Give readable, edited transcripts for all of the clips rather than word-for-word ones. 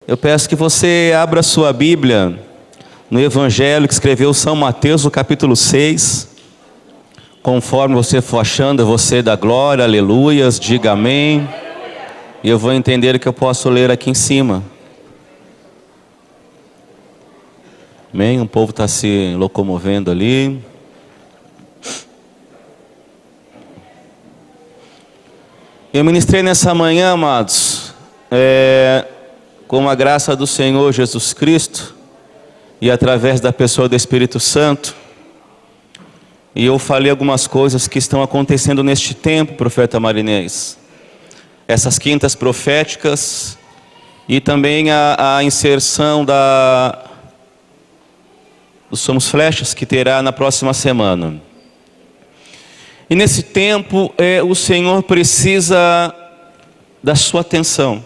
Eu peço que você abra sua Bíblia no Evangelho que escreveu São Mateus, no capítulo 6. Conforme você for achando, você dá glória, aleluias, diga amém. E eu vou entender o que eu posso ler aqui em cima. Amém? O povo está se locomovendo ali. Eu ministrei nessa manhã, amados, com a graça do Senhor Jesus Cristo e através da pessoa do Espírito Santo. E eu falei algumas coisas que estão acontecendo neste tempo, profeta Marinês. Essas quintas proféticas e também a inserção dos Somos Flechas que terá na próxima semana. E nesse tempo o Senhor precisa da sua atenção.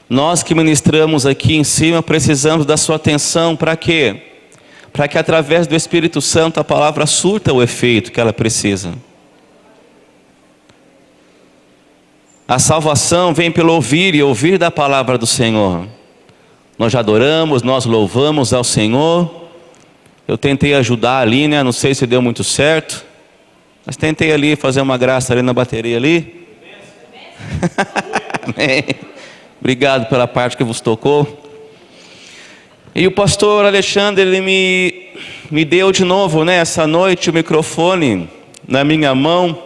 Nós que ministramos aqui em cima precisamos da sua atenção para quê? Para que através do Espírito Santo a palavra surta o efeito que ela precisa. A salvação vem pelo ouvir e ouvir da palavra do Senhor. Nós já adoramos, nós louvamos ao Senhor. Eu tentei ajudar ali, né? Não sei se deu muito certo, mas tentei ali fazer uma graça ali na bateria ali. Amém. Obrigado pela parte que vos tocou. E o pastor Alexandre, ele me deu de novo, né, essa noite o microfone na minha mão.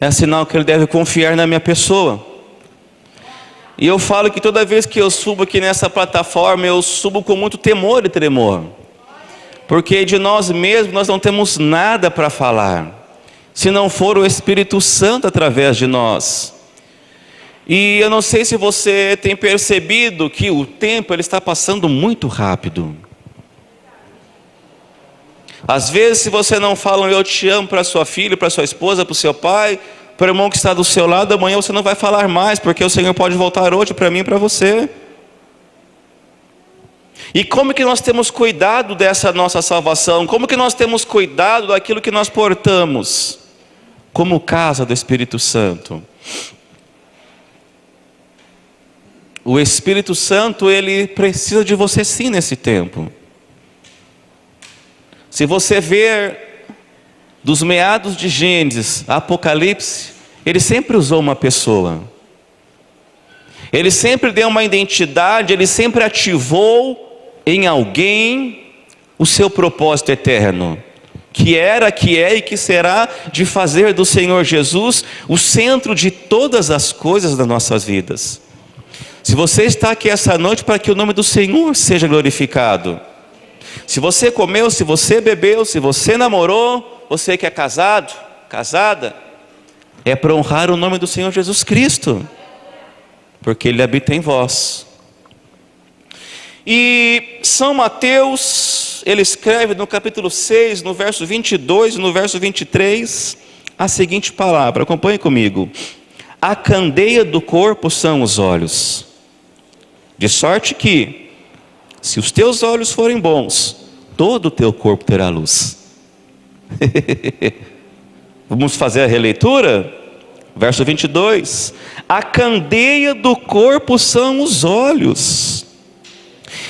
É sinal que ele deve confiar na minha pessoa. E eu falo que toda vez que eu subo aqui nessa plataforma, eu subo com muito temor e tremor. Porque de nós mesmos nós não temos nada para falar, se não for o Espírito Santo através de nós. E eu não sei se você tem percebido que o tempo ele está passando muito rápido. Às vezes, se você não fala um eu te amo para sua filha, para sua esposa, para o seu pai, para o irmão que está do seu lado, amanhã você não vai falar mais, porque o Senhor pode voltar hoje para mim e para você. E como que nós temos cuidado dessa nossa salvação? Como que nós temos cuidado daquilo que nós portamos como casa do Espírito Santo? O Espírito Santo, ele precisa de você sim nesse tempo. Se você ver dos meados de Gênesis a Apocalipse, ele sempre usou uma pessoa. Ele sempre deu uma identidade, ele sempre ativou em alguém o seu propósito eterno, que era, que é e que será de fazer do Senhor Jesus o centro de todas as coisas das nossas vidas. Se você está aqui essa noite para que o nome do Senhor seja glorificado. Se você comeu, se você bebeu, se você namorou, você que é casado, casada, é para honrar o nome do Senhor Jesus Cristo, porque Ele habita em vós. E São Mateus, ele escreve no capítulo 6, no verso 22 e no verso 23, a seguinte palavra, acompanhe comigo. A candeia do corpo são os olhos, de sorte que, se os teus olhos forem bons, todo o teu corpo terá luz. Vamos fazer a releitura? Verso 22. A candeia do corpo são os olhos,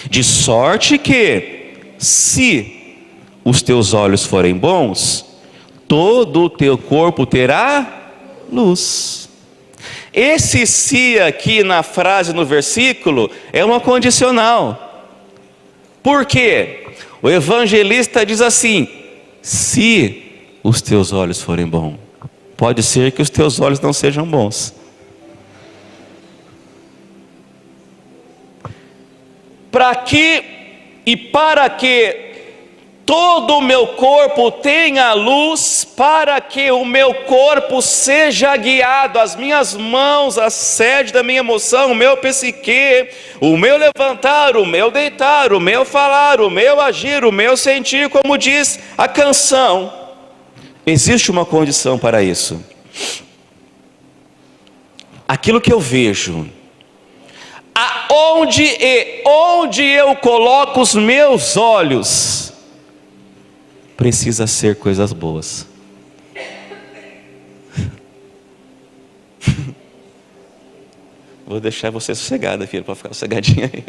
de sorte que, se os teus olhos forem bons, todo o teu corpo terá luz. Esse se aqui na frase, no versículo, é uma condicional. Por quê? O evangelista diz assim: se os teus olhos forem bons. Pode ser que os teus olhos não sejam bons. Para que e para que todo o meu corpo tenha luz, para que o meu corpo seja guiado, as minhas mãos, a sede da minha emoção, o meu psique, o meu levantar, o meu deitar, o meu falar, o meu agir, o meu sentir, como diz a canção. Existe uma condição para isso. Aquilo que eu vejo, onde eu coloco os meus olhos, precisa ser coisas boas. Vou deixar você sossegada, filho, para ficar sossegadinha aí.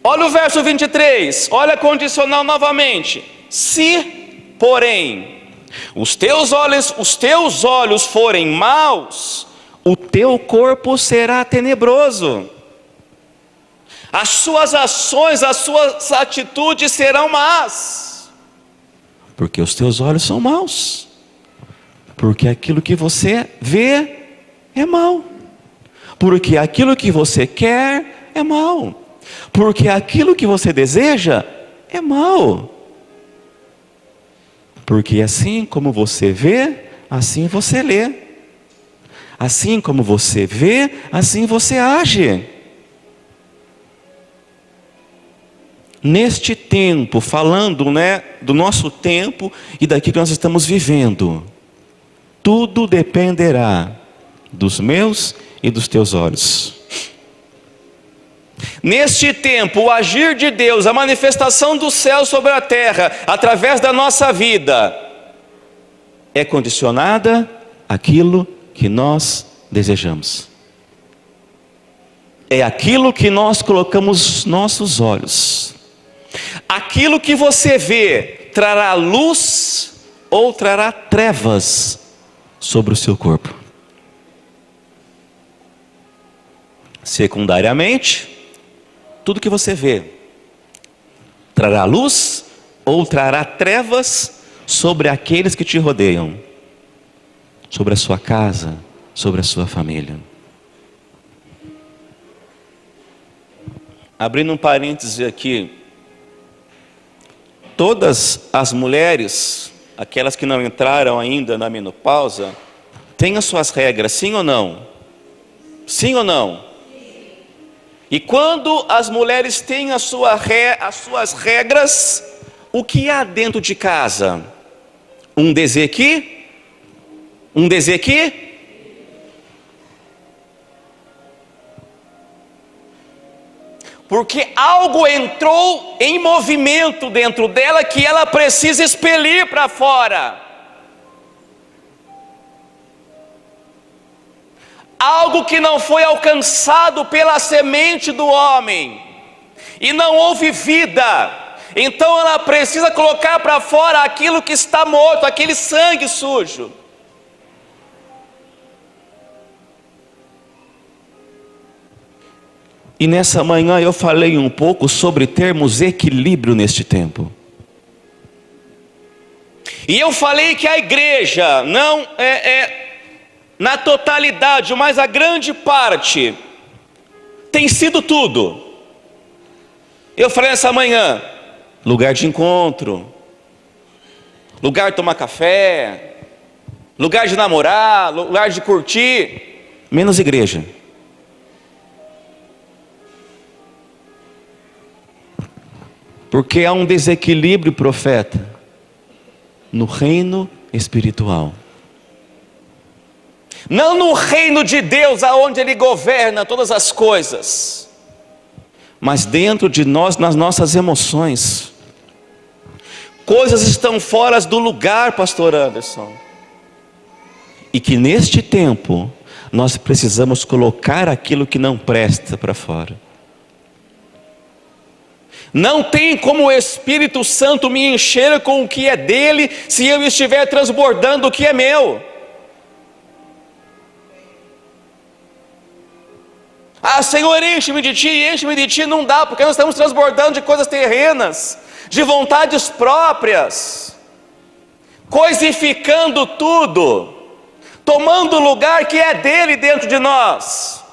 Olha o verso 23, olha a condicional novamente. Se, porém, os teus olhos forem maus, o teu corpo será tenebroso. As suas ações, as suas atitudes serão más. Porque os teus olhos são maus. Porque aquilo que você vê é mau. Porque aquilo que você quer é mau. Porque aquilo que você deseja é mau. Porque assim como você vê, assim você lê. Assim como você vê, assim você age. Neste tempo, falando, do nosso tempo e daquilo que nós estamos vivendo, tudo dependerá dos meus e dos teus olhos. Neste tempo, o agir de Deus, a manifestação do céu sobre a terra, através da nossa vida, é condicionada àquilo que nós desejamos. É aquilo que nós colocamos nossos olhos. Aquilo que você vê trará luz ou trará trevas sobre o seu corpo. Secundariamente, tudo que você vê trará luz ou trará trevas sobre aqueles que te rodeiam, sobre a sua casa, sobre a sua família. Abrindo um parêntese aqui, todas as mulheres, aquelas que não entraram ainda na menopausa, têm as suas regras, sim ou não? Sim ou não? E quando as mulheres têm as suas regras, o que há dentro de casa? Um desequilíbrio? Um desequilíbrio? Porque algo entrou em movimento dentro dela que ela precisa expelir para fora. Algo que não foi alcançado pela semente do homem, e não houve vida, então ela precisa colocar para fora aquilo que está morto, aquele sangue sujo. E nessa manhã eu falei um pouco sobre termos equilíbrio neste tempo. E eu falei que a igreja não na totalidade, mas a grande parte, tem sido tudo. Eu falei nessa manhã, lugar de encontro, lugar de tomar café, lugar de namorar, lugar de curtir, menos igreja. Porque há um desequilíbrio, profeta, no reino espiritual. Não no reino de Deus, aonde Ele governa todas as coisas, mas dentro de nós, nas nossas emoções. Coisas estão fora do lugar, pastor Anderson. E que neste tempo, nós precisamos colocar aquilo que não presta para fora. Não tem como o Espírito Santo me encher com o que é dele, se eu estiver transbordando o que é meu. Ah, Senhor, enche-me de ti, não dá, porque nós estamos transbordando de coisas terrenas, de vontades próprias, coisificando tudo, tomando o lugar que é dele dentro de nós.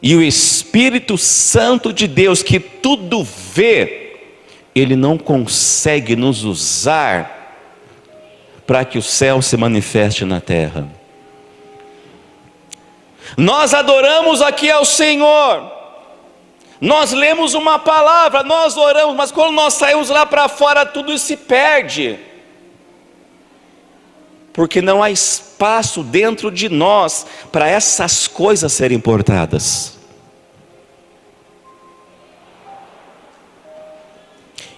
E o Espírito Santo de Deus, que tudo vê, ele não consegue nos usar para que o céu se manifeste na terra. Nós adoramos aqui ao Senhor, nós lemos uma palavra, nós oramos, mas quando nós saímos lá para fora, tudo isso se perde, porque não há espaço dentro de nós para essas coisas serem portadas.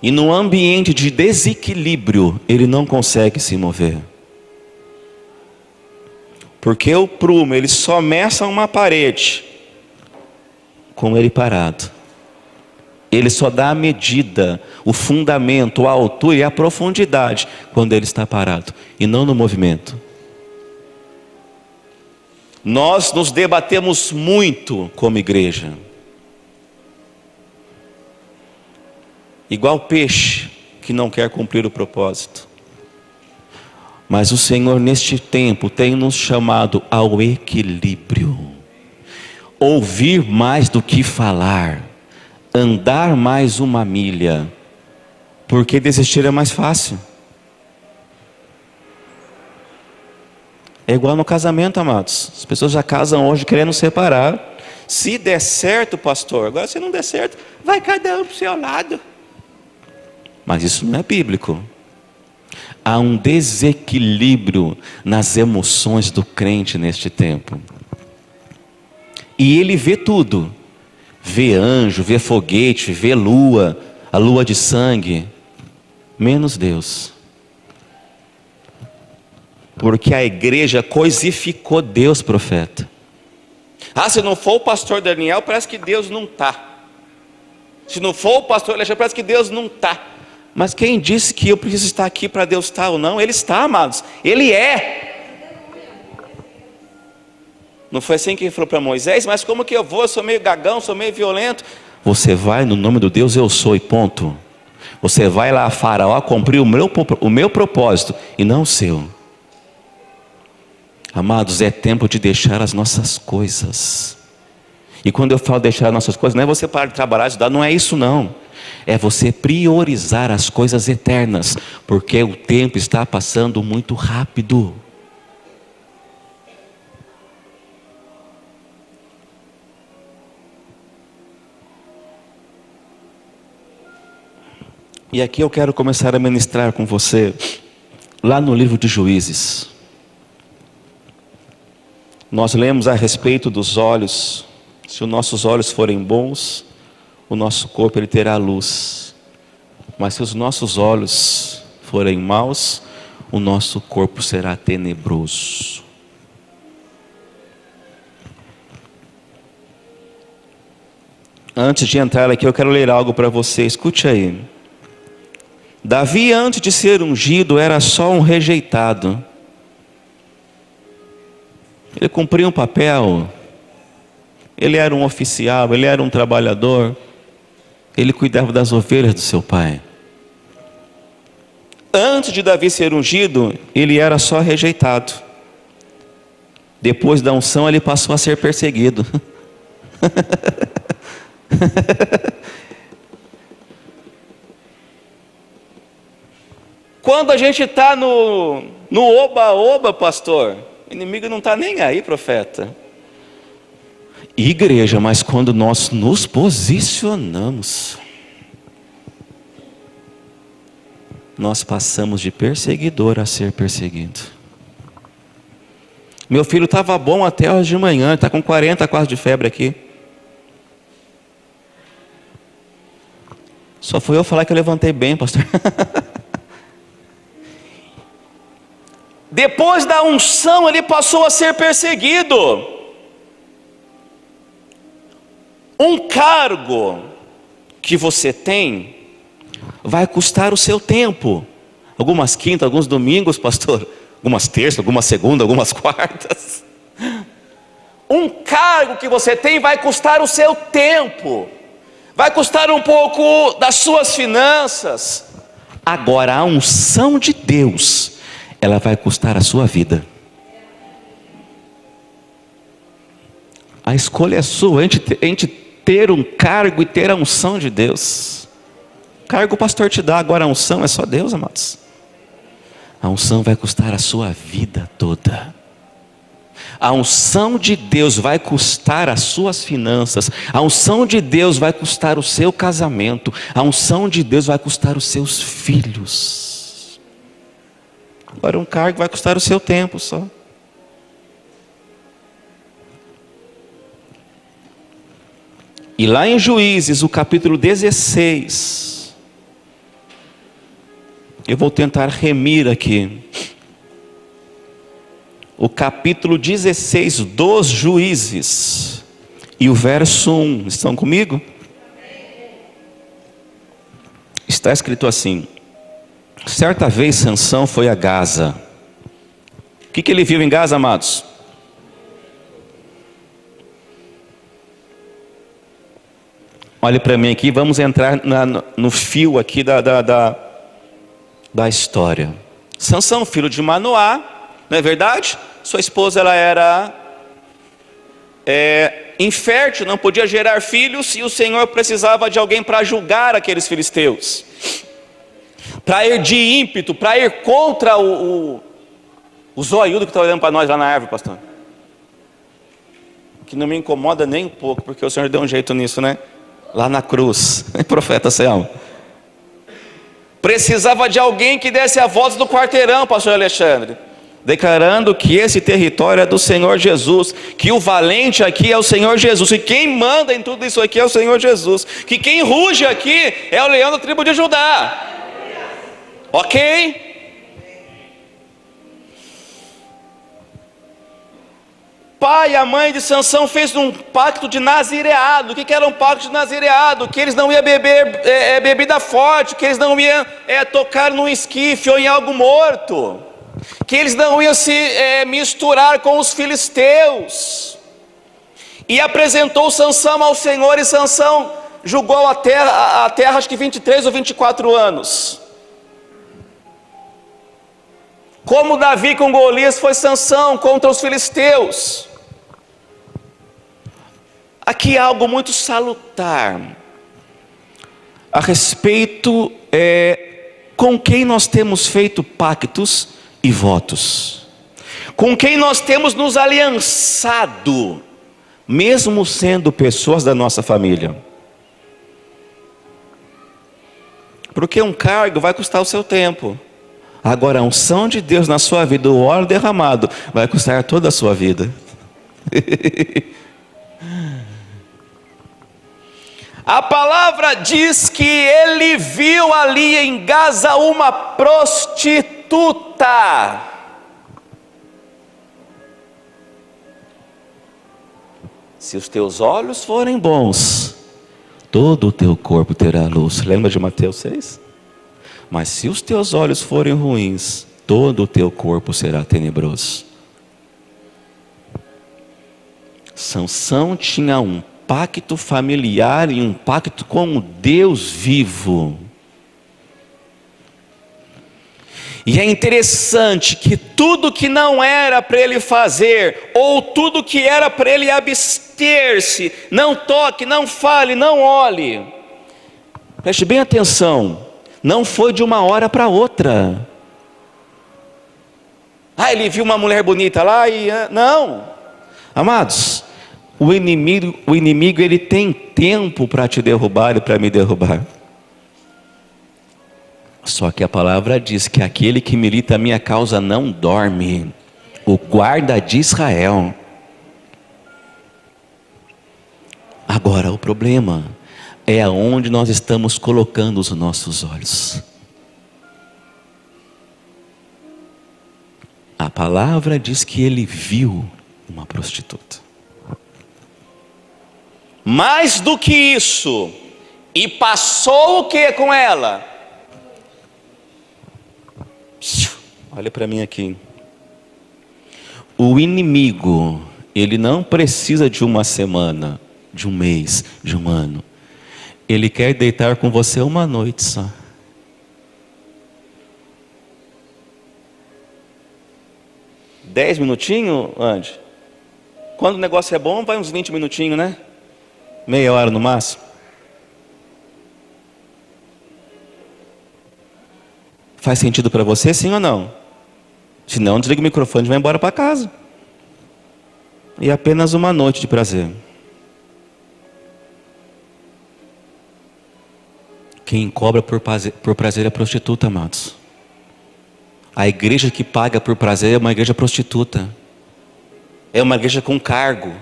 E num ambiente de desequilíbrio, ele não consegue se mover. Porque o prumo, ele só meça uma parede com ele parado. Ele só dá a medida, o fundamento, a altura e a profundidade quando ele está parado, e não no movimento. Nós nos debatemos muito como igreja. Igual peixe que não quer cumprir o propósito. Mas o Senhor neste tempo tem nos chamado ao equilíbrio. Ouvir mais do que falar. Andar mais uma milha. Porque desistir é mais fácil. É igual no casamento, amados. As pessoas já casam hoje querendo separar. Se der certo, pastor, agora se não der certo, vai cada um para o seu lado. Mas isso não é bíblico. Há um desequilíbrio nas emoções do crente neste tempo. E ele vê tudo. Vê anjo, vê foguete, vê lua, a lua de sangue. Menos Deus. Porque a igreja coisificou Deus, profeta. Se não for o pastor Daniel, parece que Deus não está. Se não for o pastor Alexandre, parece que Deus não está. Mas quem disse que eu preciso estar aqui para Deus estar ou não? Ele está, amados. Ele é. Não foi assim que ele falou para Moisés? Mas como que eu vou? Eu sou meio gagão, sou meio violento. Você vai no nome do Deus eu sou e ponto. Você vai lá a Faraó cumprir o meu propósito e não o seu. Amados, é tempo de deixar as nossas coisas. E quando eu falo deixar as nossas coisas, não é você parar de trabalhar, estudar, não é isso não. É você priorizar as coisas eternas, porque o tempo está passando muito rápido. E aqui eu quero começar a ministrar com você, lá no livro de Juízes. Nós lemos a respeito dos olhos. Se os nossos olhos forem bons, o nosso corpo ele terá luz. Mas se os nossos olhos forem maus, o nosso corpo será tenebroso. Antes de entrar aqui, eu quero ler algo para você. Escute aí. Davi, antes de ser ungido, era só um rejeitado. Ele cumpria um papel. Ele era um oficial, ele era um trabalhador. Ele cuidava das ovelhas do seu pai. Antes de Davi ser ungido, ele era só rejeitado. Depois da unção, ele passou a ser perseguido. Quando a gente está no oba-oba, pastor, o inimigo não está nem aí, profeta. Igreja, mas quando nós nos posicionamos, nós passamos de perseguidor a ser perseguido. Meu filho estava bom até hoje de manhã, está com 40 quase de febre aqui. Só foi eu falar que eu levantei bem, pastor. Depois da unção, ele passou a ser perseguido. Um cargo que você tem vai custar o seu tempo. Algumas quintas, alguns domingos, pastor. Algumas terças, algumas segundas, algumas quartas. Um cargo que você tem vai custar o seu tempo. Vai custar um pouco das suas finanças. Agora, a unção de Deus, ela vai custar a sua vida. A escolha é sua, a gente ter um cargo e ter a unção de Deus. O cargo o pastor te dá, agora a unção é só Deus, amados. A unção vai custar a sua vida toda. A unção de Deus vai custar as suas finanças. A unção de Deus vai custar o seu casamento. A unção de Deus vai custar os seus filhos. Agora um cargo vai custar o seu tempo só. E lá em Juízes, o capítulo 16, eu vou tentar remir aqui. o capítulo 16 dos Juízes e o verso 1. Estão comigo? Está escrito assim: certa vez Sansão foi a Gaza. O que ele viu em Gaza, amados? Olhe para mim aqui, vamos entrar no fio aqui da história. Sansão, filho de Manoá, não é verdade? Sua esposa, ela era infértil, não podia gerar filhos, e o Senhor precisava de alguém para julgar aqueles filisteus, para ir de ímpeto, para ir contra o zoiudo que está olhando para nós lá na árvore, pastor, que não me incomoda nem um pouco, porque o Senhor deu um jeito nisso, né? Lá na cruz, profeta Selma. Precisava de alguém que desse a voz do quarteirão, pastor Alexandre, declarando que esse território é do Senhor Jesus, que o valente aqui é o Senhor Jesus, e quem manda em tudo isso aqui é o Senhor Jesus, que quem ruge aqui é o leão da tribo de Judá. Ok? Pai e a mãe de Sansão fez um pacto de nazireado. O que era um pacto de nazireado? Que eles não iam beber bebida forte, que eles não iam tocar num esquife ou em algo morto, que eles não iam se misturar com os filisteus. E apresentou Sansão ao Senhor, e Sansão julgou a terra acho que 23 ou 24 anos. Como Davi com Golias, foi Sansão contra os filisteus. Aqui há algo muito salutar a respeito com quem nós temos feito pactos e votos, com quem nós temos nos aliançado, mesmo sendo pessoas da nossa família. Porque um cargo vai custar o seu tempo. Agora, a unção de Deus na sua vida, o óleo derramado, vai custar toda a sua vida. A palavra diz que ele viu ali em Gaza uma prostituta. Se os teus olhos forem bons, todo o teu corpo terá luz. Lembra de Mateus 6? Mas se os teus olhos forem ruins, todo o teu corpo será tenebroso. Sansão tinha um pacto familiar e um pacto com o Deus vivo. E é interessante que tudo que não era para ele fazer, ou tudo que era para ele abster-se, não toque, não fale, não olhe, preste bem atenção, não foi de uma hora para outra. Ele viu uma mulher bonita lá e... Não, amados, o inimigo ele tem tempo para te derrubar e para me derrubar. Só que a palavra diz que aquele que milita a minha causa não dorme, o guarda de Israel. Agora o problema é aonde nós estamos colocando os nossos olhos. A palavra diz que ele viu uma prostituta. Mais do que isso, e passou o que com ela? Olha para mim aqui. O inimigo, ele não precisa de uma semana, de um mês, de um ano. Ele quer deitar com você uma noite só. Dez minutinhos, Andy? Quando o negócio é bom, vai uns 20 minutinhos, né? Meia hora no máximo. Faz sentido para você, sim ou não? Se não, desliga o microfone e vai embora para casa. E apenas uma noite de prazer. Quem cobra por prazer é prostituta, amados. A igreja que paga por prazer é uma igreja prostituta. É uma igreja com cargo.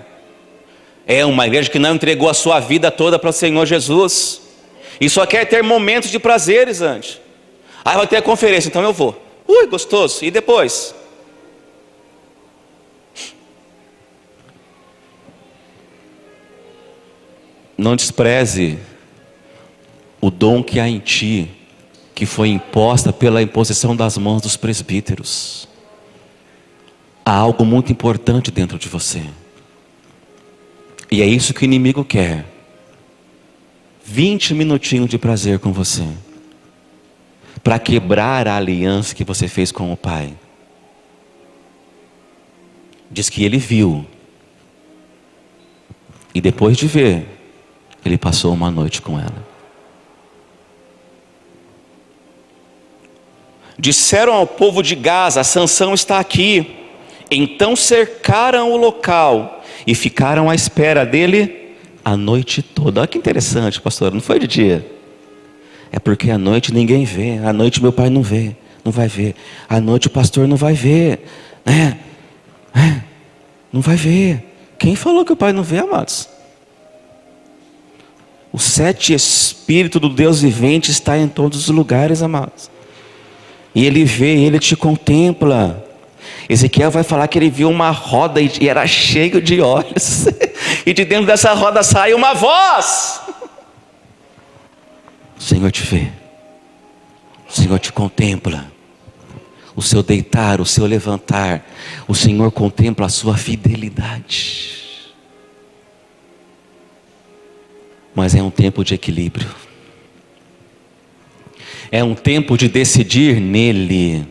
É uma igreja que não entregou a sua vida toda para o Senhor Jesus. E só quer ter momentos de prazeres antes. Vai ter a conferência, então eu vou. Ui, gostoso. E depois? Não despreze o dom que há em ti, que foi imposta pela imposição das mãos dos presbíteros. Há algo muito importante dentro de você. E é isso que o inimigo quer. 20 minutinhos de prazer com você, para quebrar a aliança que você fez com o Pai. Diz que ele viu, e depois de ver, ele passou uma noite com ela. Disseram ao povo de Gaza: Sansão está aqui. Então cercaram o local e ficaram à espera dele a noite toda. Olha que interessante, pastor, não foi de dia. É porque à noite ninguém vê. À noite meu pai não vê, não vai ver. À noite o pastor não vai ver, não vai ver. Quem falou que o pai não vê, amados? O 7 Espírito do Deus vivente está em todos os lugares, amados. E ele vê, ele te contempla. Ezequiel vai falar que ele viu uma roda e era cheio de olhos. E de dentro dessa roda sai uma voz. O Senhor te vê. O Senhor te contempla. O seu deitar, o seu levantar. O Senhor contempla a sua fidelidade. Mas é um tempo de equilíbrio. É um tempo de decidir nele.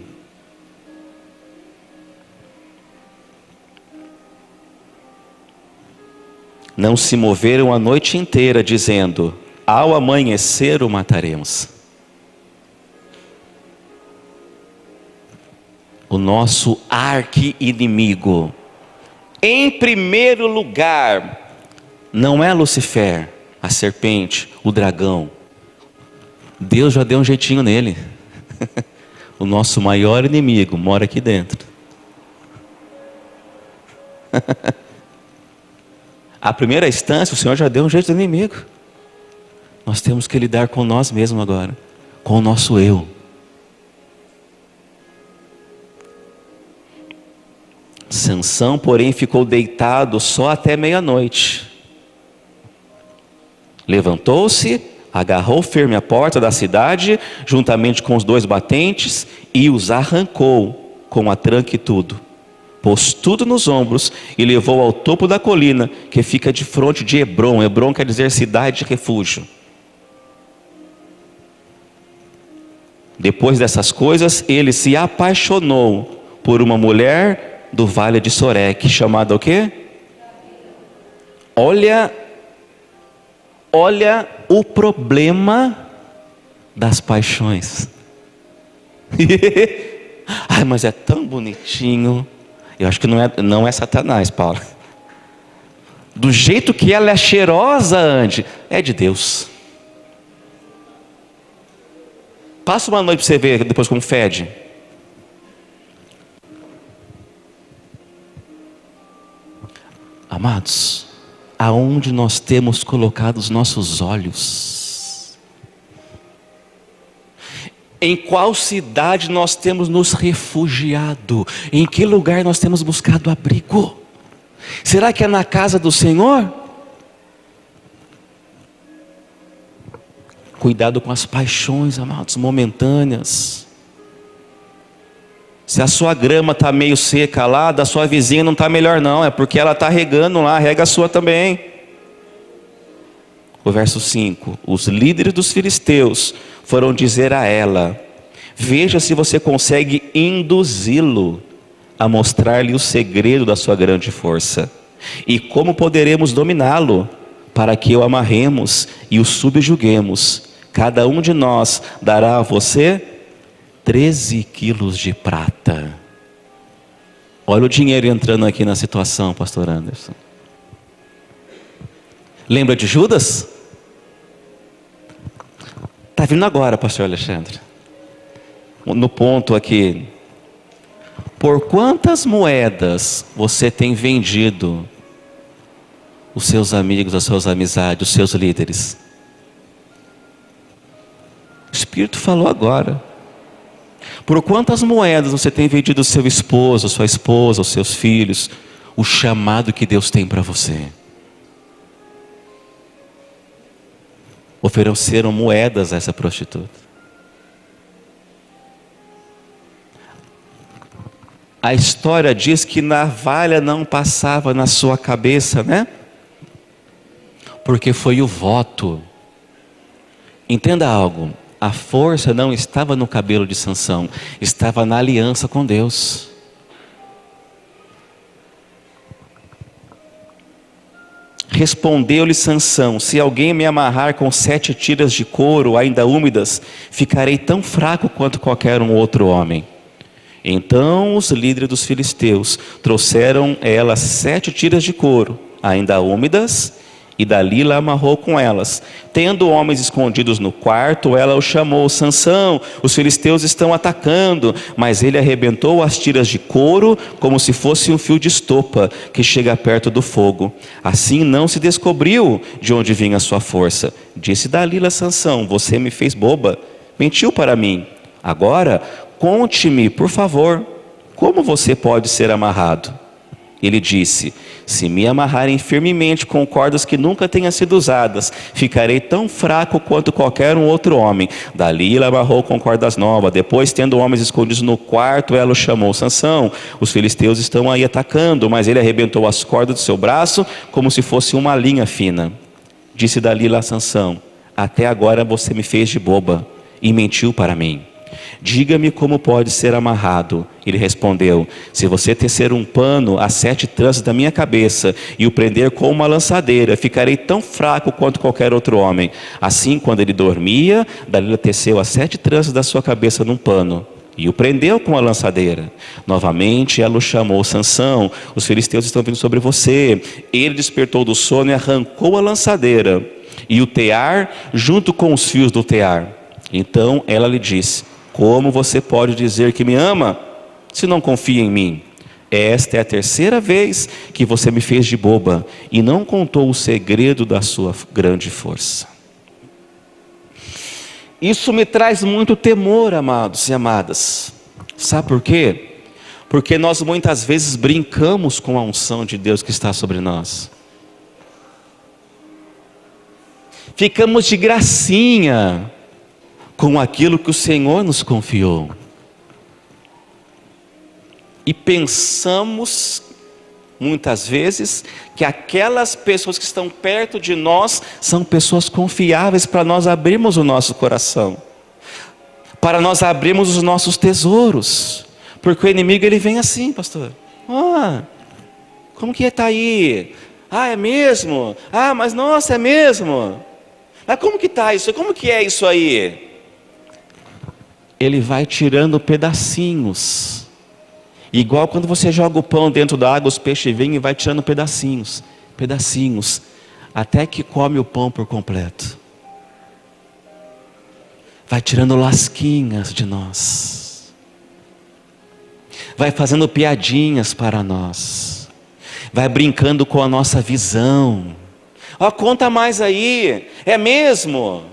Não se moveram a noite inteira dizendo: ao amanhecer o mataremos. O nosso arqui-inimigo, em primeiro lugar, não é Lucifer, a serpente, o dragão. Deus já deu um jeitinho nele. O nosso maior inimigo mora aqui dentro. A primeira instância, o Senhor já deu um jeito do inimigo. Nós temos que lidar com nós mesmos agora, com o nosso eu. Sansão, porém, ficou deitado só até meia-noite. Levantou-se, agarrou firme a porta da cidade, juntamente com os 2 batentes, e os arrancou com a tranca e tudo. Pôs tudo nos ombros e levou ao topo da colina, que fica de fronte de Hebrom. Hebrom quer dizer cidade de refúgio. Depois dessas coisas, ele se apaixonou por uma mulher do vale de Soreque, chamada o quê? Olha o problema das paixões. Ai, mas é tão bonitinho. Eu acho que não é Satanás, Paulo. Do jeito que ela é cheirosa, Andy, é de Deus. Passa uma noite para você ver depois como fede. Amados, aonde nós temos colocado os nossos olhos? Em qual cidade nós temos nos refugiado? Em que lugar nós temos buscado abrigo? Será que é na casa do Senhor? Cuidado com as paixões, amados, momentâneas. Se a sua grama está meio seca lá, da sua vizinha não está melhor não, é porque ela está regando lá, rega a sua também. O verso 5: os líderes dos filisteus foram dizer a ela: veja se você consegue induzi-lo a mostrar-lhe o segredo da sua grande força, e como poderemos dominá-lo, para que o amarremos e o subjuguemos. Cada um de nós dará a você 13 quilos de prata. Olha o dinheiro entrando aqui na situação, pastor Anderson. Lembra de Judas? Está vindo agora, pastor Alexandre. No ponto aqui. Por quantas moedas você tem vendido os seus amigos, as suas amizades, os seus líderes? O Espírito falou agora. Por quantas moedas você tem vendido o seu esposo, a sua esposa, os seus filhos, o chamado que Deus tem para você? Ofereceram moedas a essa prostituta. A história diz que navalha não passava na sua cabeça, né? Porque foi o voto. Entenda algo, a força não estava no cabelo de Sansão, estava na aliança com Deus. Respondeu-lhe Sansão: se alguém me amarrar com 7 tiras de couro ainda úmidas, ficarei tão fraco quanto qualquer um outro homem. Então os líderes dos filisteus trouxeram ela 7 tiras de couro ainda úmidas, e Dalila amarrou com elas. Tendo homens escondidos no quarto, ela o chamou: Sansão, os filisteus estão atacando. Mas ele arrebentou as tiras de couro como se fosse um fio de estopa que chega perto do fogo. Assim não se descobriu de onde vinha a sua força. Disse Dalila a Sansão: você me fez boba, mentiu para mim. Agora conte-me, por favor, como você pode ser amarrado? Ele disse: se me amarrarem firmemente com cordas que nunca tenham sido usadas, ficarei tão fraco quanto qualquer um outro homem. Dalila amarrou com cordas novas. Depois, tendo homens escondidos no quarto, ela o chamou: Sansão, os filisteus estão aí atacando. Mas ele arrebentou as cordas do seu braço como se fosse uma linha fina. Disse Dalila a Sansão: até agora você me fez de boba e mentiu para mim. Diga-me como pode ser amarrado. Ele respondeu: se você tecer um pano a 7 tranças da minha cabeça e o prender com uma lançadeira, ficarei tão fraco quanto qualquer outro homem. Assim, quando ele dormia, Dalila teceu as 7 tranças da sua cabeça num pano e o prendeu com a lançadeira. Novamente ela o chamou: Sansão, os filisteus estão vindo sobre você. Ele despertou do sono e arrancou a lançadeira e o tear junto com os fios do tear. Então ela lhe disse: como você pode dizer que me ama, se não confia em mim? Esta é a 3ª vez que você me fez de boba e não contou o segredo da sua grande força. Isso me traz muito temor, amados e amadas. Sabe por quê? Porque nós muitas vezes brincamos com a unção de Deus que está sobre nós. Ficamos de gracinha com aquilo que o Senhor nos confiou. E pensamos, muitas vezes, que aquelas pessoas que estão perto de nós são pessoas confiáveis para nós abrirmos o nosso coração, para nós abrirmos os nossos tesouros. Porque o inimigo, ele vem assim, pastor: como que está aí? É mesmo? Mas nossa, é mesmo? Mas como que está isso? Como que é isso aí? Ele vai tirando pedacinhos. Igual quando você joga o pão dentro da água, os peixes vêm e vai tirando pedacinhos, pedacinhos, até que come o pão por completo. Vai tirando lasquinhas de nós. Vai fazendo piadinhas para nós. Vai brincando com a nossa visão. Conta mais aí, é mesmo?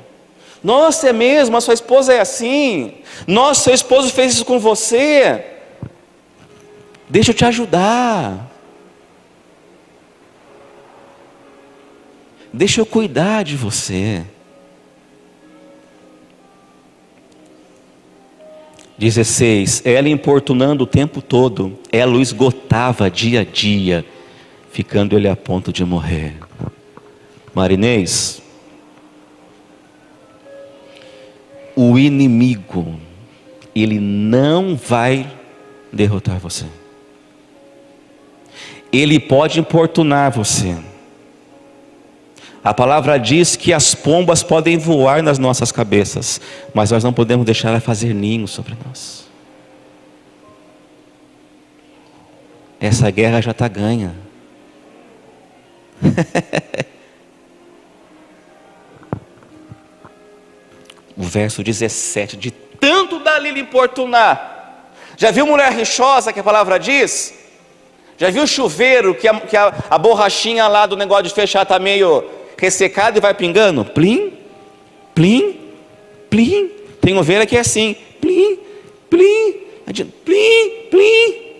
Nossa, é mesmo? A sua esposa é assim? Nossa, seu esposo fez isso com você? Deixa eu te ajudar. Deixa eu cuidar de você. 16. Ela importunando o tempo todo, ela o esgotava dia a dia, ficando ele a ponto de morrer. Marinês, o inimigo, ele não vai derrotar você. Ele pode importunar você. A palavra diz que as pombas podem voar nas nossas cabeças, mas nós não podemos deixar ela fazer ninho sobre nós. Essa guerra já está ganha. O verso 17: de tanto Dalila importunar. Já viu mulher rixosa que a palavra diz? Já viu chuveiro que a borrachinha lá do negócio de fechar está meio ressecado e vai pingando? Plim, plim, plim. Tem ovelha que é assim: plim, plim, plim, plim,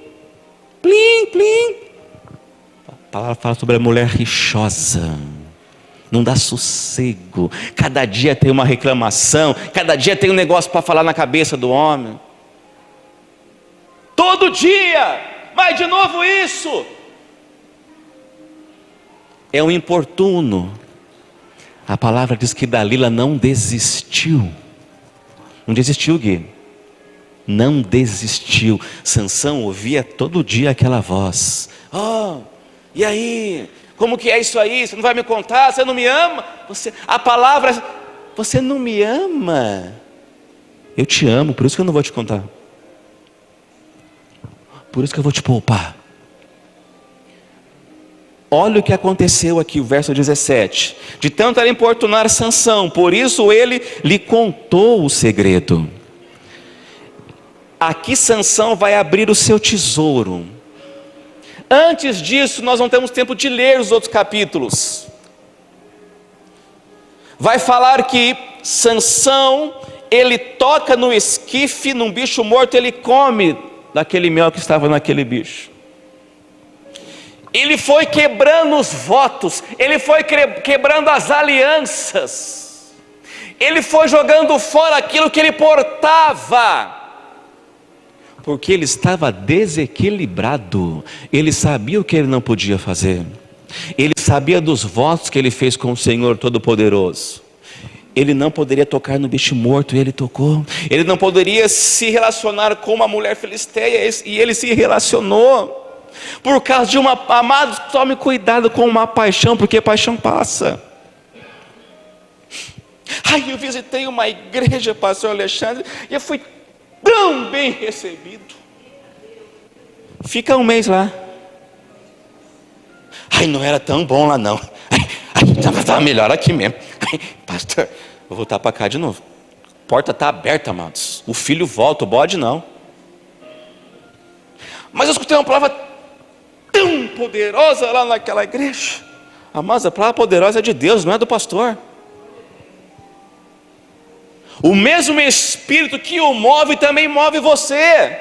plim, plim. A palavra fala sobre a mulher rixosa. Não dá sossego. Cada dia tem uma reclamação, cada dia tem um negócio para falar na cabeça do homem. Todo dia, mas de novo isso. É um importuno. A palavra diz que Dalila não desistiu. Não desistiu, Gui. Não desistiu. Sansão ouvia todo dia aquela voz. Oh, e aí? Como que é isso aí? Você não vai me contar? Você não me ama? A palavra, você não me ama? Eu te amo, por isso que eu não vou te contar. Por isso que eu vou te poupar. Olha o que aconteceu aqui, o verso 17. De tanto era importunar Sansão, por isso ele lhe contou o segredo. Aqui Sansão vai abrir o seu tesouro. Antes disso, nós não temos tempo de ler os outros capítulos. Vai falar que Sansão, ele toca no esquife, num bicho morto, ele come daquele mel que estava naquele bicho. Ele foi quebrando os votos, ele foi quebrando as alianças, ele foi jogando fora aquilo que ele portava, porque ele estava desequilibrado. Ele sabia o que ele não podia fazer, ele sabia dos votos que ele fez com o Senhor Todo-Poderoso. Ele não poderia tocar no bicho morto, e ele tocou. Ele não poderia se relacionar com uma mulher filisteia, e ele se relacionou. Por causa de amados, tome cuidado com uma paixão, porque paixão passa. Ai, eu visitei uma igreja, pastor Alexandre, e eu fui tão bem recebido. Fica um mês lá. Ai, não era tão bom lá não. Ai, estava melhor aqui mesmo. Ai, pastor, eu vou voltar para cá de novo. A porta está aberta, amados. O filho volta, o bode não. Mas eu escutei uma palavra tão poderosa lá naquela igreja. Amados, a palavra poderosa é de Deus, não é do pastor. O mesmo Espírito que o move também move você.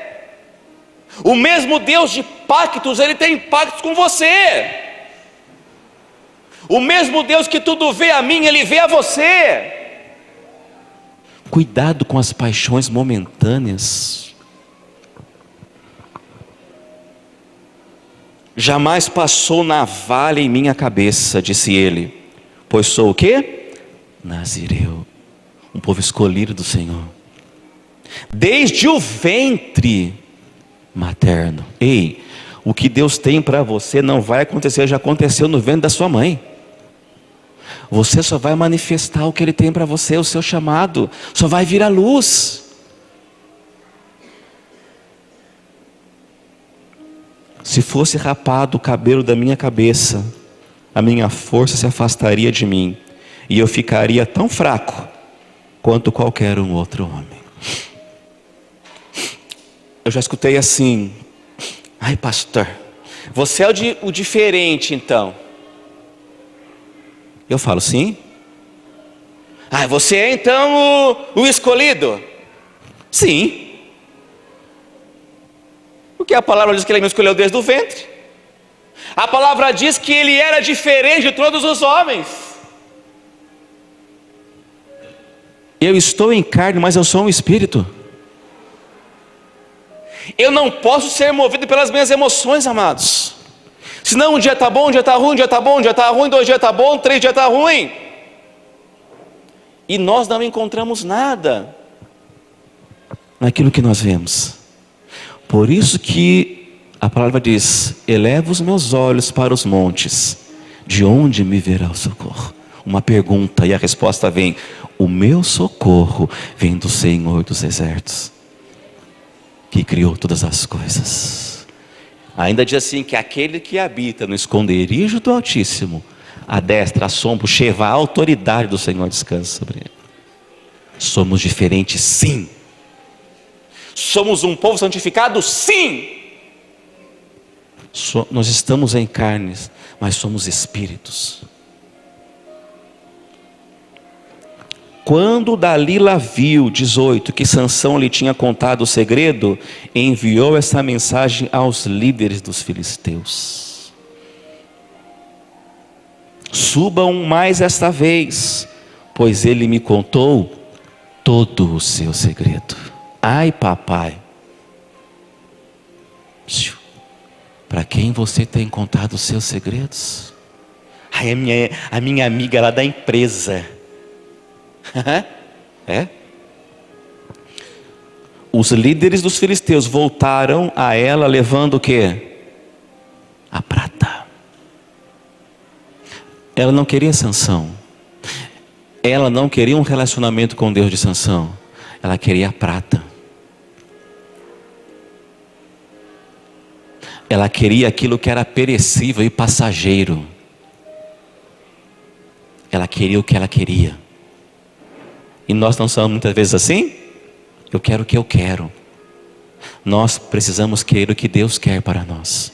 O mesmo Deus de pactos, Ele tem pactos com você. O mesmo Deus que tudo vê a mim, Ele vê a você. Cuidado com as paixões momentâneas. Jamais passou navalha em minha cabeça, disse ele, pois sou o quê? Nazireu, um povo escolhido do Senhor, desde o ventre materno. Ei, o que Deus tem para você não vai acontecer, já aconteceu no ventre da sua mãe. Você só vai manifestar o que Ele tem para você, o seu chamado, só vai vir à luz. Se fosse rapado o cabelo da minha cabeça, a minha força se afastaria de mim, e eu ficaria tão fraco quanto qualquer um outro homem. Eu já escutei assim: ai pastor, você é o diferente então. Eu falo sim. Ah, você é então o escolhido? Sim. Porque a palavra diz que Ele me escolheu desde o ventre. A palavra diz que Ele era diferente de todos os homens. Eu estou em carne, mas eu sou um espírito. Eu não posso ser movido pelas minhas emoções, amados. Senão um dia está bom, um dia está ruim, um dia está bom, um dia está ruim, 2 dias está bom, 3 dias está ruim. E nós não encontramos nada naquilo que nós vemos. Por isso que a palavra diz: eleva os meus olhos para os montes, de onde me virá o socorro? Uma pergunta, e a resposta vem: o meu socorro vem do Senhor dos exércitos, que criou todas as coisas. Ainda diz assim, que aquele que habita no esconderijo do Altíssimo, a destra, a sombra, o Sheva, a autoridade do Senhor descansa sobre ele. Somos diferentes, sim. Somos um povo santificado, sim. Nós estamos em carnes, mas somos espíritos. Quando Dalila viu, 18, que Sansão lhe tinha contado o segredo, enviou essa mensagem aos líderes dos filisteus: subam mais esta vez, pois ele me contou todo o seu segredo. Ai, papai, para quem você tem contado os seus segredos? Ai, a minha amiga lá da empresa. É? Os líderes dos filisteus voltaram a ela levando o quê? A prata. Ela não queria Sansão. Ela não queria um relacionamento com Deus de Sansão. Ela queria a prata. Ela queria aquilo que era perecível e passageiro. Ela queria o que ela queria. E nós não somos muitas vezes assim? Eu quero o que eu quero. Nós precisamos querer o que Deus quer para nós.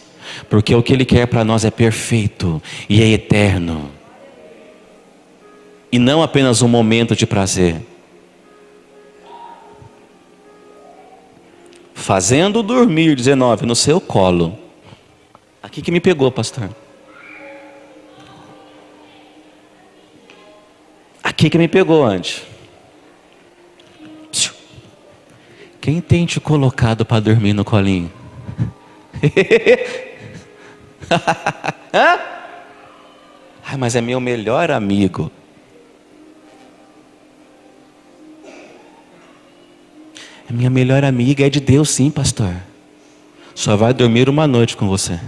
Porque o que Ele quer para nós é perfeito e é eterno. E não apenas um momento de prazer. Fazendo dormir, 19, no seu colo. Aqui que me pegou, pastor. Aqui que me pegou antes. Quem tem te colocado para dormir no colinho? Ai, mas é meu melhor amigo. É minha melhor amiga, é de Deus sim, pastor. Só vai dormir uma noite com você.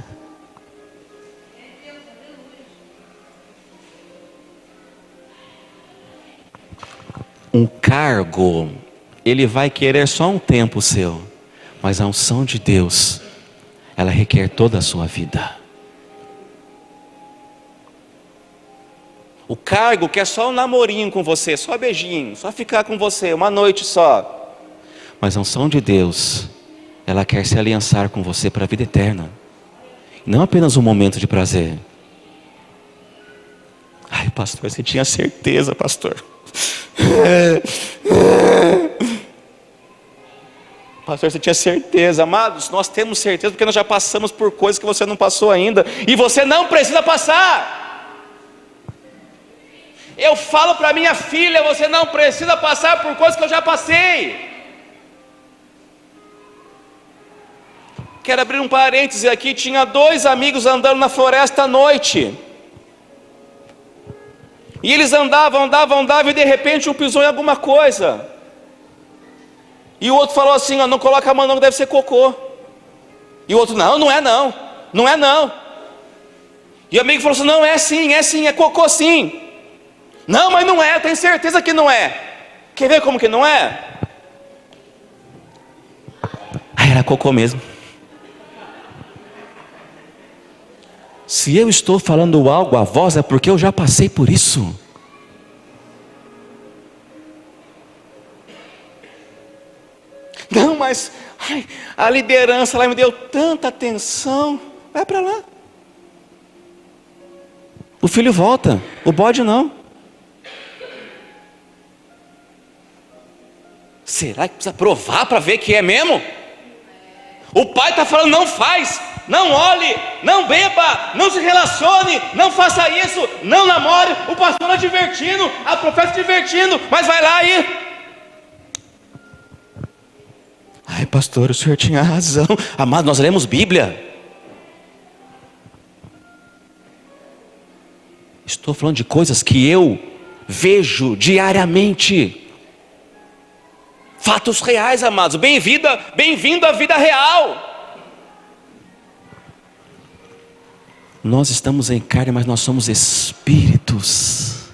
Um cargo, ele vai querer só um tempo seu, mas a unção de Deus, ela requer toda a sua vida. O cargo quer só um namorinho com você, só beijinho, só ficar com você, uma noite só. Mas a unção de Deus, ela quer se aliançar com você para a vida eterna. Não apenas um momento de prazer. Ai, pastor, você tinha certeza, pastor? Pastor, você tinha certeza? Amados, nós temos certeza porque nós já passamos por coisas que você não passou ainda. E você não precisa passar. Eu falo para minha filha, você não precisa passar por coisas que eu já passei. Quero abrir um parêntese aqui. Tinha 2 amigos andando na floresta à noite. E eles andavam e de repente um pisou em alguma coisa. E o outro falou assim, ó, não coloca a mão não, deve ser cocô. E o outro, não é não. Não é não. E o amigo falou assim, não, é sim, é cocô sim. Não, mas não é, eu tenho certeza que não é. Quer ver como que não é? Ah, era cocô mesmo. Se eu estou falando algo a vós, é porque eu já passei por isso. Não, mas a liderança lá me deu tanta atenção. Vai para lá. O filho volta, o bode não. Será que precisa provar para ver que é mesmo? O pai está falando, não faz. Não olhe, não beba, não se relacione, não faça isso, não namore. O pastor está divertindo, a profeta divertindo, mas vai lá aí. Ai, pastor, o senhor tinha razão. Amado, nós lemos Bíblia. Estou falando de coisas que eu vejo diariamente. Fatos reais, amados. Bem-vindo à vida real. Nós estamos em carne, mas nós somos espíritos.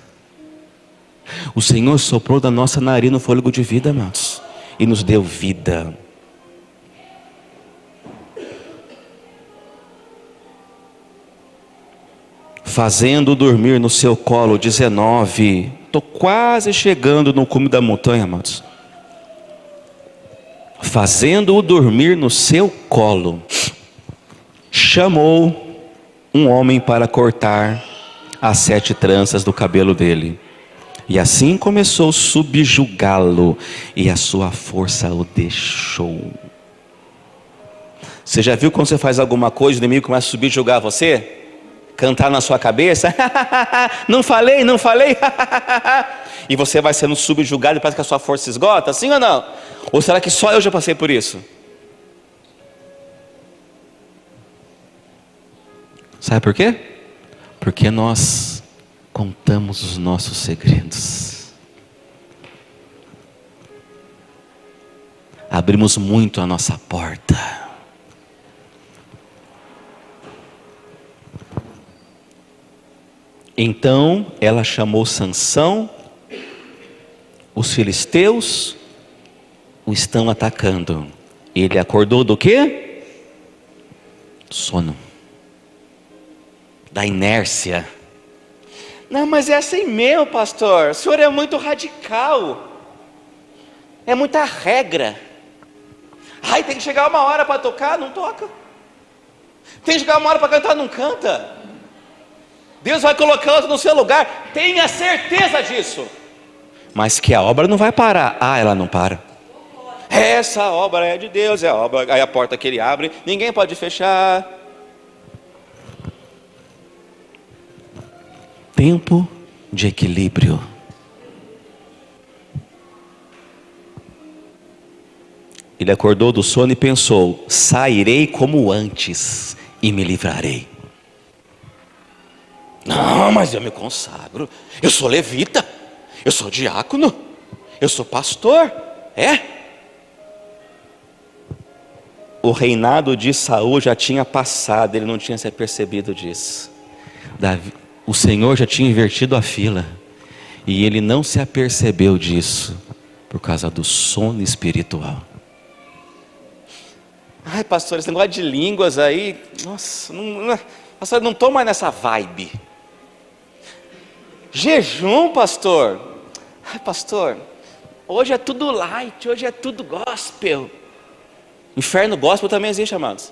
O Senhor soprou da nossa narina o fôlego de vida, amados, e nos deu vida. Fazendo dormir no seu colo, 19. Estou quase chegando no cume da montanha, amados. Fazendo-o dormir no seu colo, chamou um homem para cortar as 7 tranças do cabelo dele. E assim começou a subjugá-lo, e a sua força o deixou. Você já viu quando você faz alguma coisa, o inimigo começa a subjugar você? cantar na sua cabeça, não falei, não falei, e você vai sendo subjugado e parece que a sua força esgota, sim ou não? Ou será que só eu já passei por isso? Sabe por quê? Porque nós contamos os nossos segredos. Abrimos muito a nossa porta. Então ela chamou Sansão, os filisteus o estão atacando. Ele acordou do quê? Sono. Da inércia. Não, mas é assim mesmo, pastor. O senhor é muito radical. É muita regra. Ai, tem que chegar uma hora para tocar, não toca. Tem que chegar uma hora para cantar, não canta. Deus vai colocando no seu lugar, tenha certeza disso. Mas que a obra não vai parar. Ah, ela não para. Essa obra é de Deus, é a obra. Aí a porta que ele abre, ninguém pode fechar. Tempo de equilíbrio. Ele acordou do sono e pensou: sairei como antes e me livrarei. Não, mas eu me consagro. Eu sou levita. Eu sou diácono. Eu sou pastor. É? O reinado de Saul já tinha passado. Ele não tinha se apercebido disso. O Senhor já tinha invertido a fila. E ele não se apercebeu disso. Por causa do sono espiritual. Ai, pastor, esse negócio de línguas aí. Nossa, pastor, não estou mais nessa vibe. Jejum, pastor. Ai, pastor, hoje é tudo light, hoje é tudo gospel. Inferno gospel também existe, amados.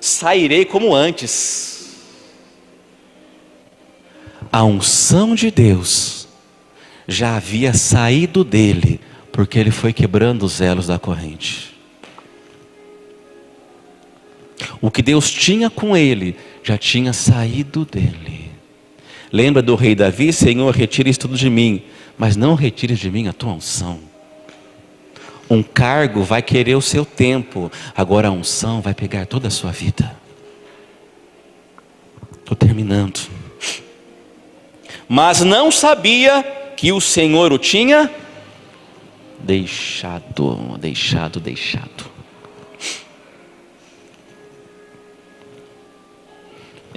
Sairei como antes. A unção de Deus já havia saído dele, porque ele foi quebrando os elos da corrente. O que Deus tinha com ele já tinha saído dele. Lembra do rei Davi? Senhor, retire isso tudo de mim, mas não retire de mim a tua unção. Um cargo vai querer o seu tempo, agora a unção vai pegar toda a sua vida. Estou terminando. Mas não sabia que o Senhor o tinha deixado.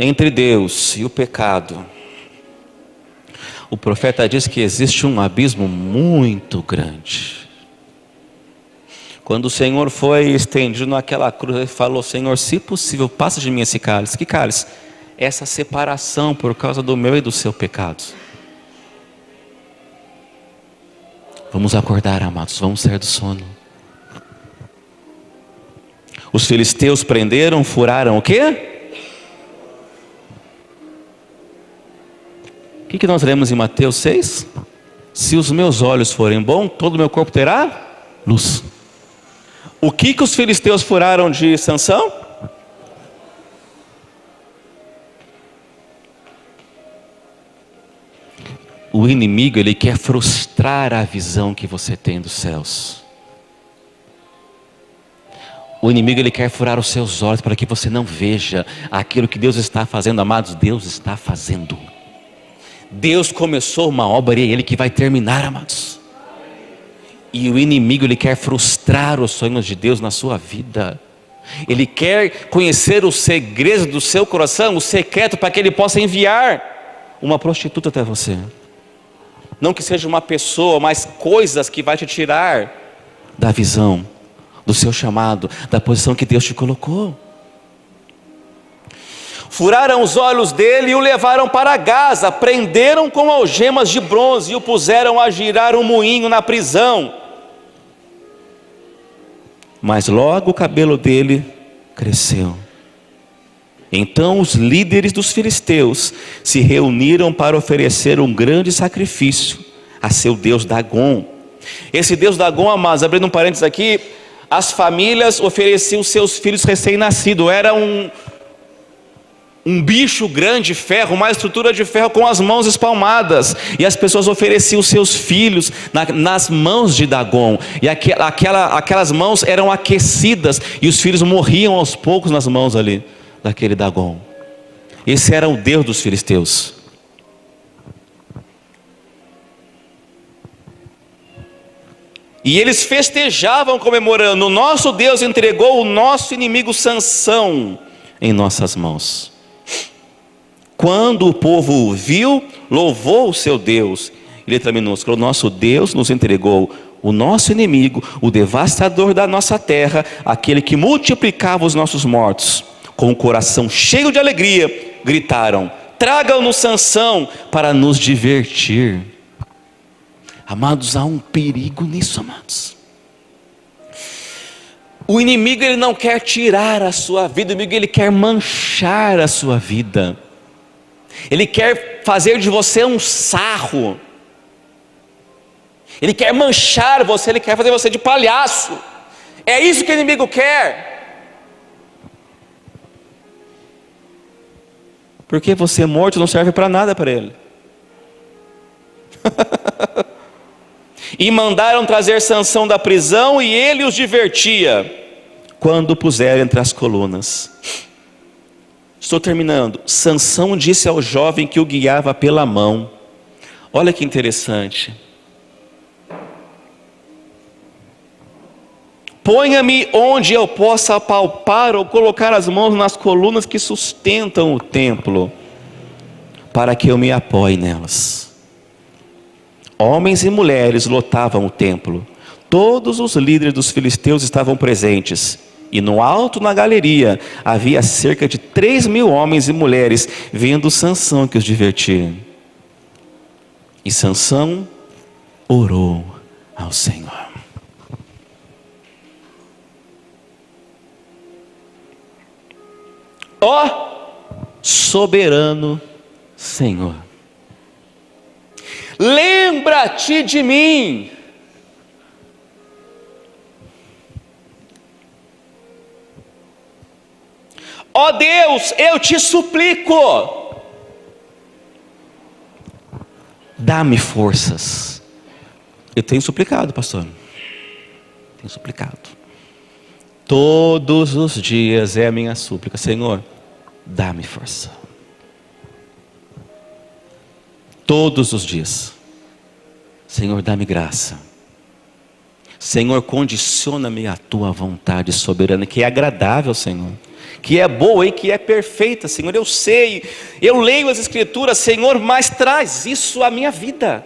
Entre Deus e o pecado, o profeta diz que existe um abismo muito grande. Quando o Senhor foi estendido naquela cruz, ele falou: Senhor, se possível, passa de mim esse cálice. Que cálice? Essa separação por causa do meu e do seu pecado. Vamos acordar, amados, vamos sair do sono. Os filisteus prenderam, furaram o quê? O que nós lemos em Mateus 6? Se os meus olhos forem bons, todo o meu corpo terá luz. O que os filisteus furaram de Sansão? O inimigo, ele quer frustrar a visão que você tem dos céus. O inimigo, ele quer furar os seus olhos para que você não veja aquilo que Deus está fazendo. Amados, Deus está fazendo. Deus começou uma obra e é Ele que vai terminar, amados. E o inimigo, ele quer frustrar os sonhos de Deus na sua vida. Ele quer conhecer os segredos do seu coração, o secreto, para que ele possa enviar uma prostituta até você. Não que seja uma pessoa, mas coisas que vai te tirar da visão, do seu chamado, da posição que Deus te colocou. Furaram os olhos dele e o levaram para Gaza, prenderam com algemas de bronze e o puseram a girar um moinho na prisão. Mas logo o cabelo dele cresceu. Então os líderes dos filisteus se reuniram para oferecer um grande sacrifício a seu deus Dagom. Esse deus Dagom, amados, abrindo um parênteses aqui, as famílias ofereciam seus filhos recém-nascidos. Era um bicho grande de ferro, uma estrutura de ferro com as mãos espalmadas, e as pessoas ofereciam seus filhos nas mãos de Dagon, e aquelas mãos eram aquecidas, e os filhos morriam aos poucos nas mãos ali, daquele Dagon. Esse era o Deus dos filisteus. E eles festejavam comemorando: o nosso Deus entregou o nosso inimigo Sansão em nossas mãos. Quando o povo o viu, louvou o seu Deus. Letra minúscula: o nosso Deus nos entregou o nosso inimigo, o devastador da nossa terra, aquele que multiplicava os nossos mortos. Com o coração cheio de alegria, gritaram: tragam-nos Sansão para nos divertir. Amados, há um perigo nisso, amados. O inimigo, ele não quer tirar a sua vida, o inimigo, ele quer manchar a sua vida. Ele quer fazer de você um sarro. Ele quer manchar você, ele quer fazer você de palhaço. É isso que o inimigo quer. Porque você morto não serve para nada para ele. E mandaram trazer Sansão da prisão, e ele os divertia quando o puseram entre as colunas. Estou terminando. Sansão disse ao jovem que o guiava pela mão. Olha que interessante. Ponha-me onde eu possa apalpar ou colocar as mãos nas colunas que sustentam o templo, para que eu me apoie nelas. Homens e mulheres lotavam o templo. Todos os líderes dos filisteus estavam presentes. E no alto, na galeria, havia cerca de 3.000 homens e mulheres, vendo Sansão que os divertia. E Sansão orou ao Senhor. Ó soberano Senhor, lembra-te de mim. Ó Deus, eu te suplico, dá-me forças. Eu tenho suplicado, pastor. Tenho suplicado. Todos os dias é a minha súplica: Senhor, dá-me força. Todos os dias. Senhor, dá-me graça. Senhor, condiciona-me à tua vontade soberana, que é agradável, Senhor, que é boa e que é perfeita. Senhor, eu sei, eu leio as Escrituras, Senhor, mas traz isso à minha vida.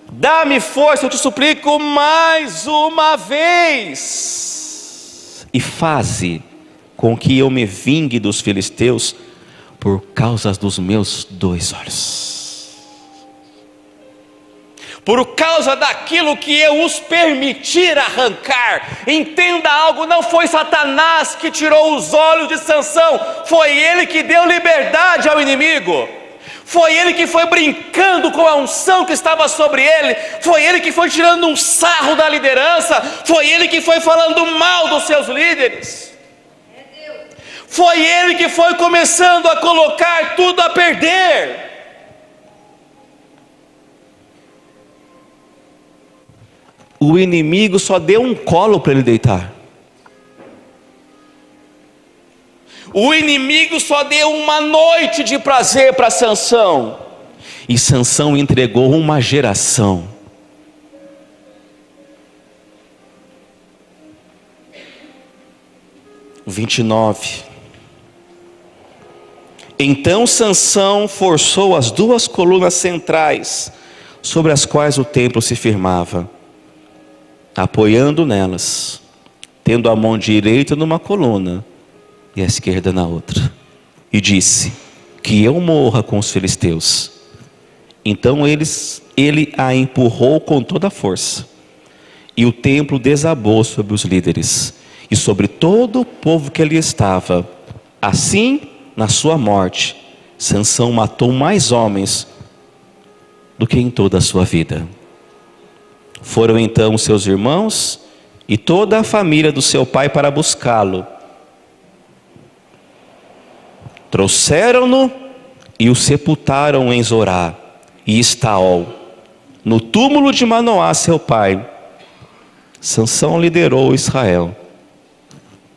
Dá-me força, eu te suplico mais uma vez, e faze com que eu me vingue dos filisteus por causa dos meus 2 olhos, por causa daquilo que eu os permitir arrancar. Entenda algo: não foi Satanás que tirou os olhos de Sansão, foi ele que deu liberdade ao inimigo. Foi ele que foi brincando com a unção que estava sobre ele. Foi ele que foi tirando um sarro da liderança. Foi ele que foi falando mal dos seus líderes. Foi ele que foi começando a colocar tudo a perder. O inimigo só deu um colo para ele deitar. O inimigo só deu uma noite de prazer para Sansão. E Sansão entregou uma geração. O 29. Então Sansão forçou as 2 colunas centrais, sobre as quais o templo se firmava, apoiando nelas, tendo a mão direita numa coluna e a esquerda na outra, e disse: que eu morra com os filisteus. Então ele a empurrou com toda a força, e o templo desabou sobre os líderes e sobre todo o povo que ali estava. Assim, na sua morte, Sansão matou mais homens do que em toda a sua vida. Foram então seus irmãos e toda a família do seu pai para buscá-lo. Trouxeram-no e o sepultaram em Zorá e Estaol, no túmulo de Manoá, seu pai. Sansão liderou Israel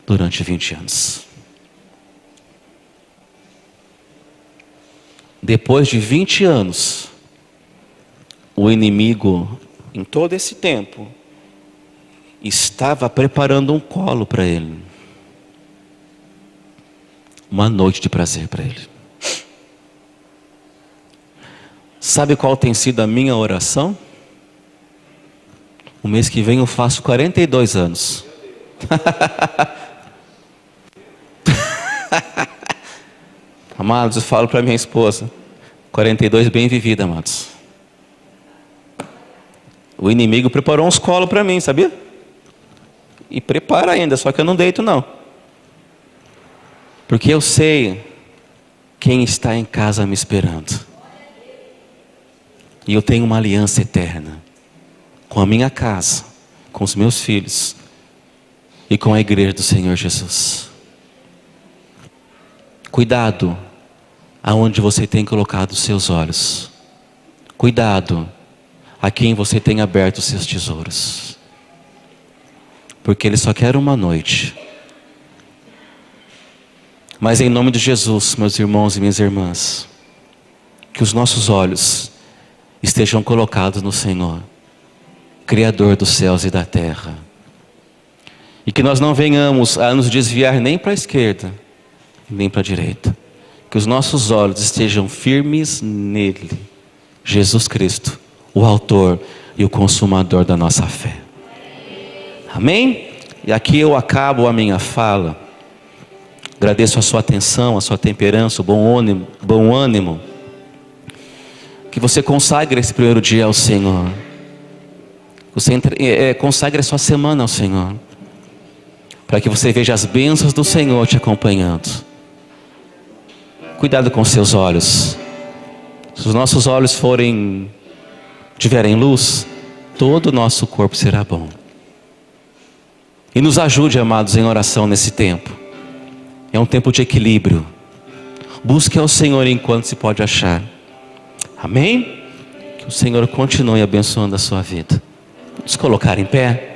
durante 20 anos. Depois de 20 anos, o inimigo, em todo esse tempo, estava preparando um colo para ele. Uma noite de prazer para ele. Sabe qual tem sido a minha oração? O mês que vem eu faço 42 anos. Amados, eu falo para minha esposa, 42 bem vivida, amados. O inimigo preparou uns colos para mim, sabia? E prepara ainda, só que eu não deito não. Porque eu sei quem está em casa me esperando. E eu tenho uma aliança eterna com a minha casa, com os meus filhos e com a igreja do Senhor Jesus. Cuidado aonde você tem colocado os seus olhos. Cuidado a quem você tem aberto os seus tesouros. Porque ele só quer uma noite. Mas em nome de Jesus, meus irmãos e minhas irmãs, que os nossos olhos estejam colocados no Senhor, Criador dos céus e da terra. E que nós não venhamos a nos desviar nem para a esquerda, nem para a direita. Que os nossos olhos estejam firmes nele, Jesus Cristo, o autor e o consumador da nossa fé. Amém? E aqui eu acabo a minha fala. Agradeço a sua atenção, a sua temperança, o bom ânimo. Que você consagre esse primeiro dia ao Senhor. Você consagre a sua semana ao Senhor. Para que você veja as bênçãos do Senhor te acompanhando. Cuidado com os seus olhos. Se os nossos olhos tiverem luz, todo o nosso corpo será bom. E nos ajude, amados, em oração nesse tempo. É um tempo de equilíbrio. Busque ao Senhor enquanto se pode achar. Amém? Que o Senhor continue abençoando a sua vida. Vamos colocar em pé.